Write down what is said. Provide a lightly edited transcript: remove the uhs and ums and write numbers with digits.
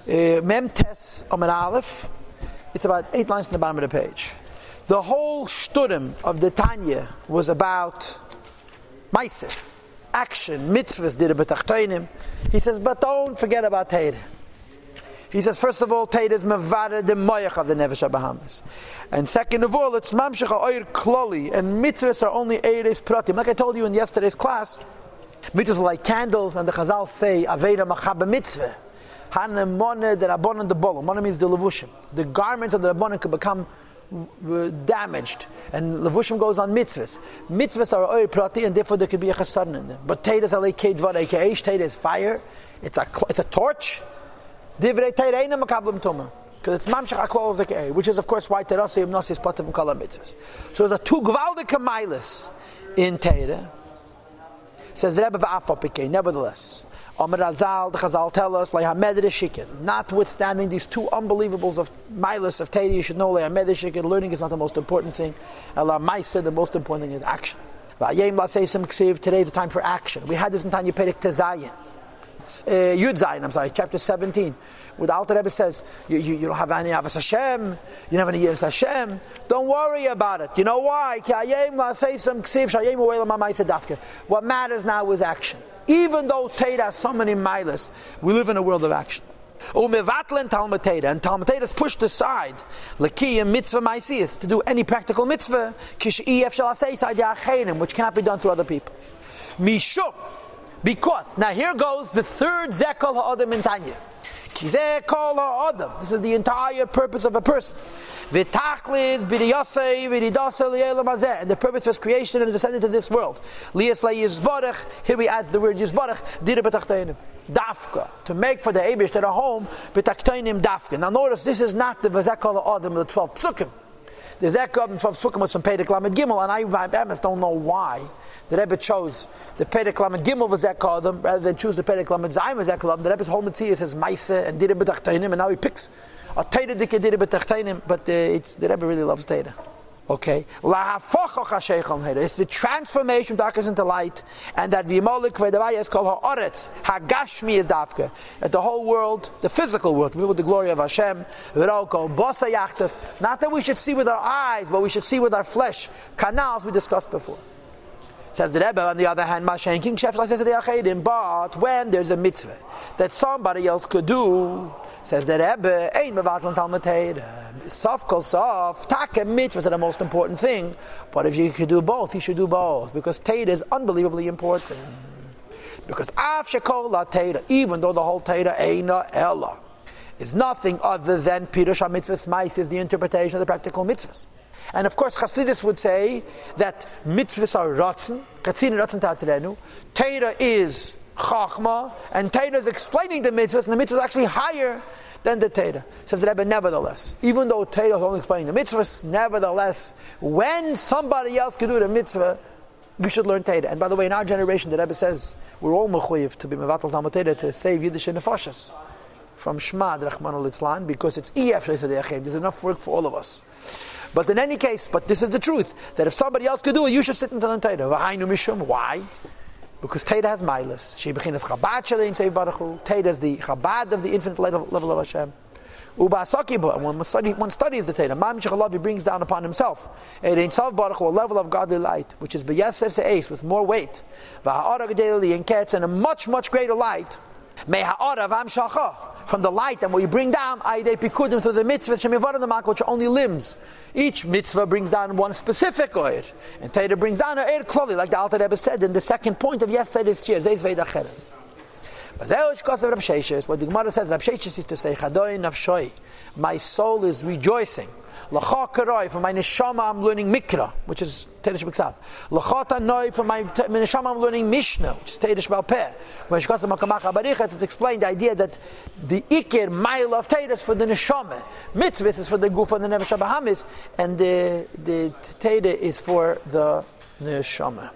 Mem Tes Amar Aleph. It's about 8 lines in the bottom of the page. The whole shturim of the Tanya was about Meiser, action, mitzvahs, did betachtonim. He says, but don't forget about Teira. He says, first of all, Teira is mevader the moyach of the nefesh habahamis, and second of all, it's mamshech ha'oyer kloli, and mitzvahs are only eiris pratim. Like I told you in yesterday's class, mitzvahs are like candles, and the Chazal say aveda machaba mitzvah. Hanemone the rabbanon the bolo. Mona means the levushim. The garments of the rabbanon could become damaged, and levushim goes on mitzvahs. Mitzvahs are oir prati, and therefore there could be a chassan in them. But Teira is alei dvar ekeish. Teira is fire. It's a torch. Divrei Teira eina makablim tuma, because it's mamshach aklos dekei, which is of course why terasi imnos is part of kala mitzvahs. So there's a two gvaldik milas in Teira. Says the Rebbe v'afapikei. Nevertheless, Amar Azal, the Chazal tell us, Le'hamed Shikid. Notwithstanding these two unbelievables of milas of Teira, you should know Le'hamed Shikid. Learning is not the most important thing. Ela Maisa, the most important thing is action. V'ayim la'seisem ksiv. Today is the time for action. We had this in Tanya Perek Tezayin. Yud Zayin, chapter 17, where the Alter Rebbe says, you don't have any Avos Hashem, you don't have any Yiras Hashem, don't worry about it. You know why? What matters now is action. Even though Teira has so many milas, we live in a world of action. And Talmud Teira is pushed aside mitzvah maisiyas, to do any practical mitzvah, which cannot be done through other people. Mishum. Because, now here goes the third Zekol Ha'adam in Tanya. Zekol Ha'adam. This is the entire purpose of a person. V'tachlis, b'diyosei, v'didosei, li'elam hazeh. And the purpose was creation and descended to this world. Li'es la'yizbarach. Here we add the word yizbarach. Dira b'tachteinim. Dafka. To make for the Eibush that are home, b'tachteinim dafka. Now notice, this is not the Zekol Ha'adam of the 12 psukim. The Zekol Ha'adam of the 12 psukim was from Perek Lamed Gimel, and I don't know why the Rebbe chose the Perek Lamed Gimel was Zekol Ha'adam rather than choose the Perek Lamed Zayin was Zekol Ha'adam. The Rebbe's whole mitzvah says Maisa and Dira b'tachteinim, and now he picks a Teira dike Dira b'tachteinim, but the Rebbe really loves Teira. Okay, it's the transformation of darkness into light, and that v'imolik v'edavaya is called ha'aretz, ha'gashmi is dafka, that the whole world, the physical world, with the glory of Hashem, not that we should see with our eyes, but we should see with our flesh, canals we discussed before. Says the Rebbe, on the other hand, but when there's a mitzvah that somebody else could do, says the Rebbe, ain't mevatlan Talmud Teira. Sof kol sof, take mitzvahs are the most important thing, but if you could do both, you should do both, because Teira is unbelievably important. Because af shekol la Teira, even though the whole Teira eina ella is nothing other than pirush ha-mitzvahs mais, is the interpretation of the practical mitzvahs. And of course, Chassidus would say that mitzvahs are ratzon, katzin ratzon ta'atrenu, Teira is chachma, and Teira is explaining the mitzvahs, and the mitzvahs are actually higher than the Teira. Says the Rebbe, nevertheless, even though Teira is only explaining the mitzvahs, nevertheless, when somebody else can do the mitzvah, we should learn Teira. And by the way, in our generation, the Rebbe says we're all mechuyev to be mevatel Talmud Teira, to save Yiddish nefashos from Shmad Rachmana litzlan, because it's EF. There's enough work for all of us. But in any case, but this is the truth, that if somebody else could do it, you should sit and learn Teira. Why? Because Teira has milas. She bechinas Chabad Shalein Seiv Baruch Hu. Teira is the Chabad of the infinite level of Hashem. Uba when one studies the Teira, Ma'am Shechalav, he brings down upon himself Ein Sof Baruch Hu, a level of godly light, which is B'Yeses Eis, with more weight, V'Ha'ara Gedeli and Ketz, and a much, much greater light. Me'Ha'ara V'Am Shachah, from the light, and what you bring down, Aidei Pikudim, through the mitzvahs, Shemivarim the Mak, which are only limbs. Each mitzvah brings down one specific oir, and Teira brings down an oir kloli, like the Alter Rebbe said in the second point of yesterday's cheer, Zeis Veidacheres. What the Gemara says, Rab Sheshes used to say, Chadoi Nafshoi, my soul is rejoicing. L'cha karoi, for my neshama I'm learning Mikra, which is Teresh B'Ksav. L'cha tanoi, for my neshama I'm learning Mishnah, which is Teresh B'Alpeh. When Shkasa Makamach HaBarichas, it's explained the idea that the Iker mile of Teresh for the neshama, mitzvahs is for the Guf and the Nefesh HaBahamis, and the Teresh is for the neshama.